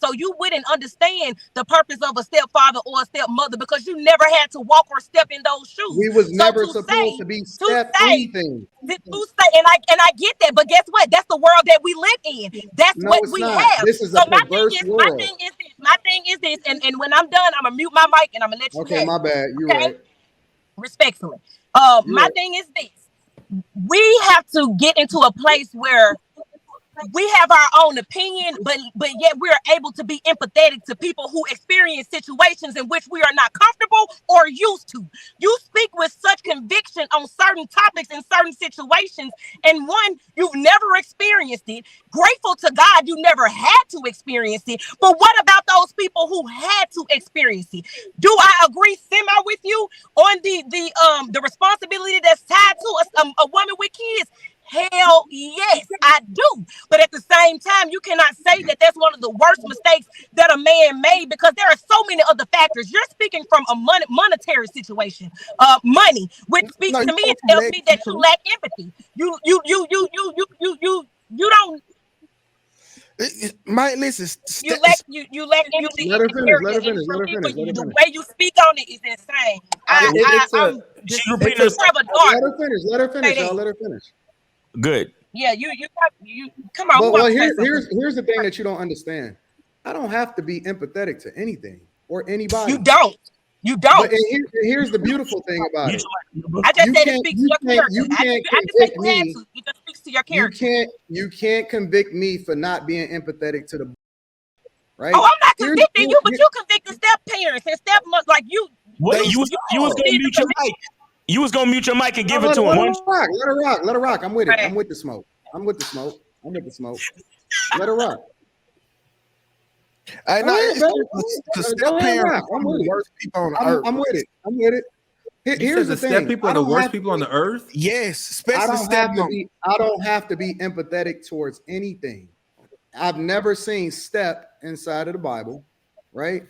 So you wouldn't understand the purpose of a stepfather or a stepmother because you never had to walk or step in those shoes. We was So never supposed to be step anything. to say, and I get that, but guess what? That's the world that we live in. That's No, what it's we not. have. This is So a perverse world. my thing is this, and when I'm done, I'm gonna mute my mic and I'm gonna let you Okay, have my it. bad. You're Okay, right. respectfully. You're My right. thing is this: we have to get into a place where we have our own opinion, but yet we're able to be empathetic to people who experience situations in which we are not comfortable or used to. You speak with such conviction on certain topics in certain situations, and one, you've never experienced it. Grateful to God you never had to experience it. But what about those people who had to experience it? Do I agree semi with you on the responsibility that's tied to a woman with kids? Hell yes, I do. But at the same time, you cannot say that that's one of the worst mistakes that a man made because there are so many other factors. You're speaking from a monetary situation, money, which speaks No, to you me know and tells correct. me that you lack empathy. You don't. My listen. You lack empathy Let in her this finish. Let area. her And finish. Let for her me, finish. Let her the finish. way you speak on it is insane. It's a. I'm just She It's repeated a. herself. forever Let dark. her finish. Let her finish, Say y'all. that. Let her finish. Good. Yeah, you come on. Who But wants to say something? here's the thing that you don't understand. I don't have to be empathetic to anything or You anybody. don't. You But don't. here's the beautiful thing about Mute it. your mic, bro. I just You said it can't speaks to you your can't character. you can't I just say convict you had me. to. It just speaks to your character. You can't convict me for not being empathetic to the Oh, right. I'm not Here's, convicting here, you, but here, you convicted step parents and step like you. What You you was gonna did mute the your mic. You was gonna mute your mic and give it to let him. her rock. Let her rock. Let her rock. I'm with it. I'm right. with the smoke. I'm with the smoke. I'm with the smoke. Let her rock. I Go know ahead, it's baby. because Go step ahead, parents rock. are I'm some of with the it. worst people on earth. I'm with it. I'm with it. You Here's said the the step thing. people are the worst people on the earth? Yes, especially stepmom. I don't have to be empathetic towards anything. I've never seen step inside of the Bible, right?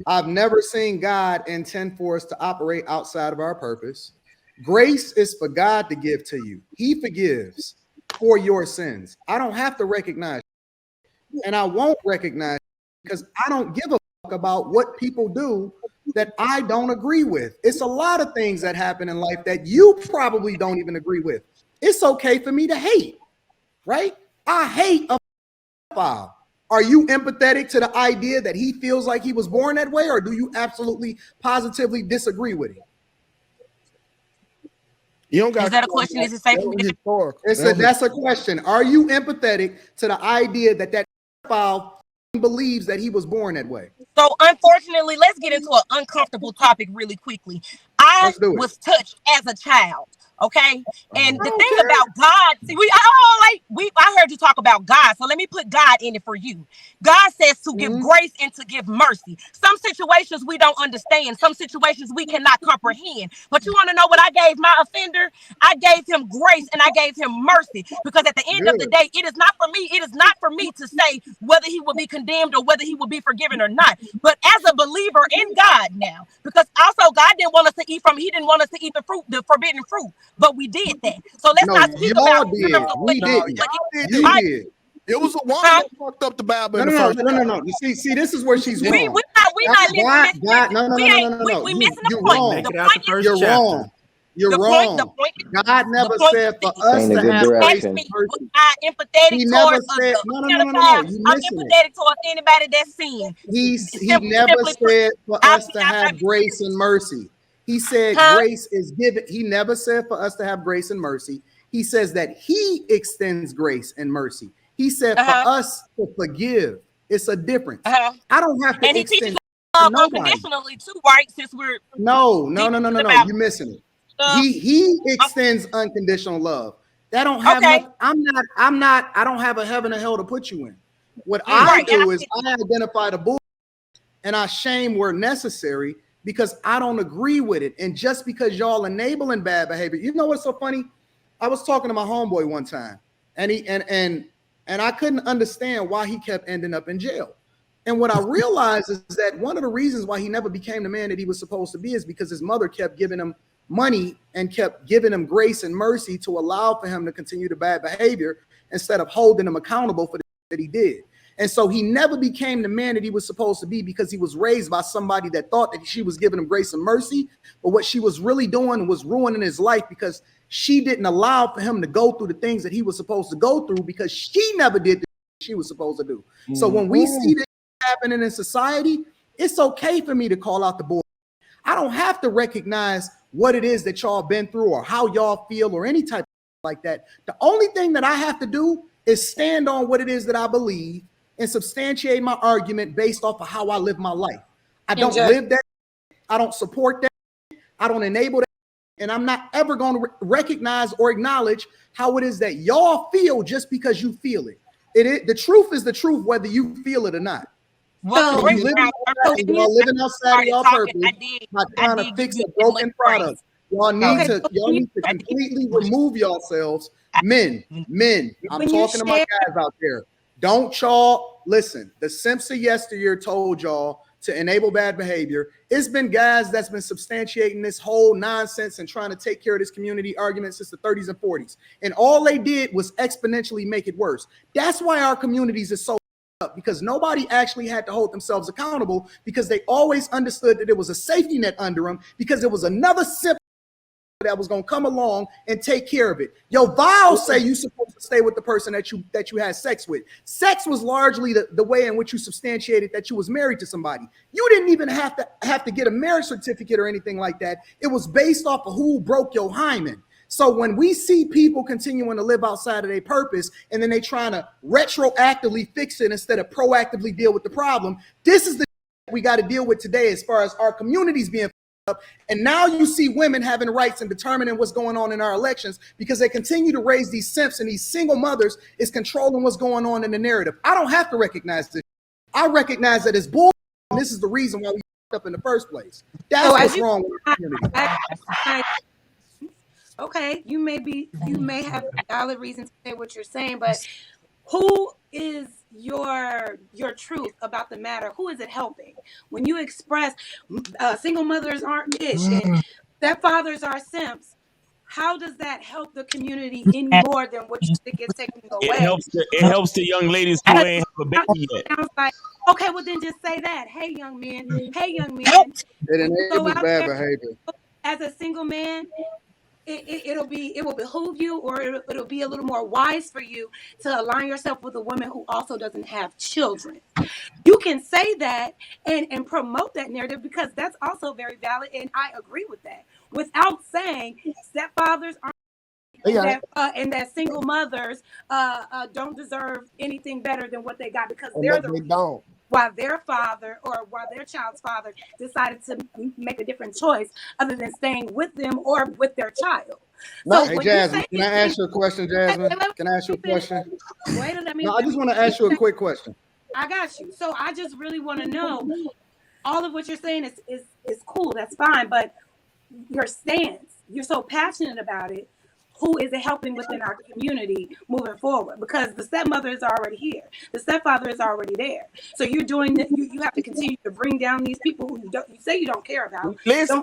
I've never seen God intend for us to operate outside of our purpose. Grace is for God to give to you. He forgives for your sins. I don't have to recognize, and I won't recognize because I don't give a fuck about what people do that I don't agree with. It's a lot of things that happen in life that you probably don't even agree with. It's okay for me to hate, right? I hate a pedophile. Are you empathetic to the idea that he feels like he was born that way, or do you absolutely positively disagree with him? You don't got Is that a question? Is it safe for me to historical. That's a question. Are you empathetic to the idea that pedophile believes that he was born that way? So, unfortunately, let's get into an uncomfortable topic really quickly. I Let's do it. was touched as a child, okay? And I the don't thing care. about God, see, I heard you talk about God, so let me put God in it for you. God says to give grace and to give mercy. Some situations we don't understand, some situations we cannot comprehend. But you want to know what I gave my offender? I gave him grace and I gave him mercy because at the end of the Good. day, it is not for me. It is not for me to say whether he will be condemned or whether he will be forgiven or not. But as a believer in God now, because also God didn't want us to eat from, he didn't want us to eat the forbidden fruit, but we did that. So let's No, not speak about y'all did. We No, didn't. y'all did. You did. It was a woman huh? that fucked up the Bible No, in the no, no, first. no, no, no. See, this is where she's We wrong. not listen. God, no, no, We no, no, ain't no, no, no. we missing the You're point. wrong. The Make it out the point is first You're chapter. wrong. You're the wrong. point God the never point said is for this. us Ain't a to good have You grace asked direction. and me, was mercy. I He empathetic never towards said, a no, no, no, no, no, no. pedophile? You I'm missing it. empathetic towards anybody that's sin. He never Simply put, said for I, us to I, have I, grace and mercy. He said huh? grace is given. He never said for us to have grace and mercy. He says that he extends grace and mercy. He said for Uh-huh. us to forgive. It's a difference. Uh-huh. I don't have And to he teaches extend us to love nobody. unconditionally too, right? Since we're No, no, deep no, no, no, no. about You're missing it. stuff. He extends unconditional love. That don't have Okay. nothing. I don't have a heaven or hell to put you in. What I Right. And do is I identify the bull and I shame where necessary because I don't agree with it. And just because y'all enabling bad behavior, you know what's so funny? I was talking to my homeboy one time, and I couldn't understand why he kept ending up in jail. And what I realized is that one of the reasons why he never became the man that he was supposed to be is because his mother kept giving him money and kept giving him grace and mercy to allow for him to continue the bad behavior instead of holding him accountable for that he did. And so he never became the man that he was supposed to be because he was raised by somebody that thought that she was giving him grace and mercy. But what she was really doing was ruining his life because she didn't allow for him to go through the things that he was supposed to go through because she never did the she was supposed to do. So when we see this happening in society, it's okay for me to call out the bull. I don't have to recognize what it is that y'all been through or how y'all feel or any type of like that. The only thing that I have to do is stand on what it is that I believe and substantiate my argument based off of how I live my life. I don't live that. I don't support that. I don't enable that. And I'm not ever going to recognize or acknowledge how it is that y'all feel just because you feel it. The truth is the truth, whether you feel it or not. Well, you living outside of y'all purpose by trying to fix a broken product. Y'all need to completely remove yourselves. Men, I'm talking to my guys out there. Don't y'all listen. The simps of yesteryear told y'all to enable bad behavior. It's been guys that's been substantiating this whole nonsense and trying to take care of this community argument since the 30s and 40s. And all they did was exponentially make it worse. That's why our communities is so up, because nobody actually had to hold themselves accountable because they always understood that there was a safety net under them because there was another simp that was going to come along and take care of it. Your vows say you're supposed to stay with the person that you had sex with. Sex was largely the way in which you substantiated that you was married to somebody. You didn't even have to get a marriage certificate or anything like that. It was based off of who broke your hymen. So when we see people continuing to live outside of their purpose and then they trying to retroactively fix it instead of proactively deal with the problem, this is the we got to deal with today as far as our communities being up. And now you see women having rights and determining what's going on in our elections because they continue to raise these simps and these single mothers is controlling what's going on in the narrative. I don't have to recognize this. I recognize that it's bull. And this is the reason why we up in the first place. That's what's wrong with the community. Okay, you may have a valid reason to say what you're saying, but who is your truth about the matter? Who is it helping? When you express single mothers aren't bitch and stepfathers are simps, how does that help the community any more than what you think is taking away? It helps the young ladies who ain't have a baby yet. Sounds like, okay, well then just say that. Hey young men, It enables bad behavior. As a single man, it will behoove you, or it'll be a little more wise for you to align yourself with a woman who also doesn't have children. You can say that and promote that narrative because that's also very valid, and I agree with that. Without saying stepfathers aren't and that single mothers don't deserve anything better than what they got because they're the reason why their father or why their child's father decided to make a different choice other than staying with them or with their child. So hey, Jasmine, can I ask you a question, Jasmine? Can I ask you a question? Wait a minute. No, I just want to ask you a quick question. I got you. So I just really want to know, all of what you're saying is cool. That's fine. But your stance, you're so passionate about it. Who is it helping within our community moving forward? Because the stepmother is already here. The stepfather is already there. So you're doing that. You have to continue to bring down these people who you say you don't care about. Listen,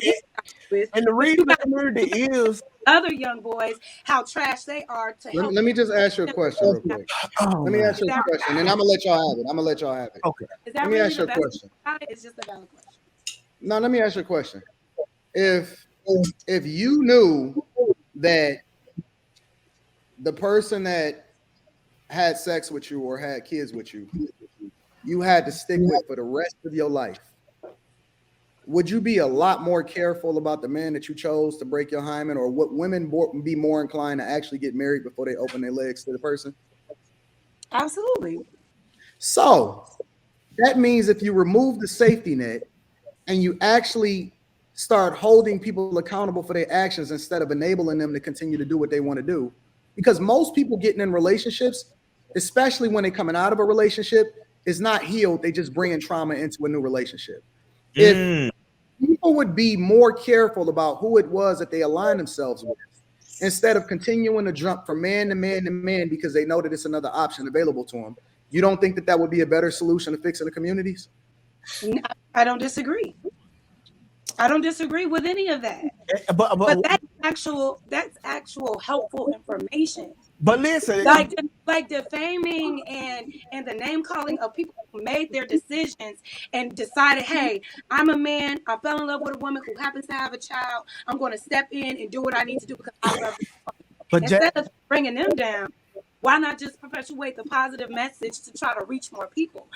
and the reason the community is other young boys, how trash they are to help. Let me just ask you a question real quick. Let me ask you a question, and I'm gonna let y'all have it. Okay. Let me ask you a question. It's just a valid question. No, let me ask you a question. If you knew that the person that had sex with you or had kids with you, you had to stick with for the rest of your life, would you be a lot more careful about the man that you chose to break your hymen, or would women be more inclined to actually get married before they open their legs to the person? Absolutely. So that means if you remove the safety net and you actually start holding people accountable for their actions instead of enabling them to continue to do what they want to do, because most people getting in relationships, especially when they're coming out of a relationship, is not healed. They just bringing trauma into a new relationship. If people would be more careful about who it was that they align themselves with, instead of continuing to jump from man to man to man because they know that it's another option available to them, you don't think that would be a better solution to fixing the communities? I don't disagree. I don't disagree with any of that. But that's actual helpful information. But listen, like defaming and the name calling of people who made their decisions and decided, hey, I'm a man, I fell in love with a woman who happens to have a child, I'm going to step in and do what I need to do because I love them. but Instead of bringing them down, why not just perpetuate the positive message to try to reach more people?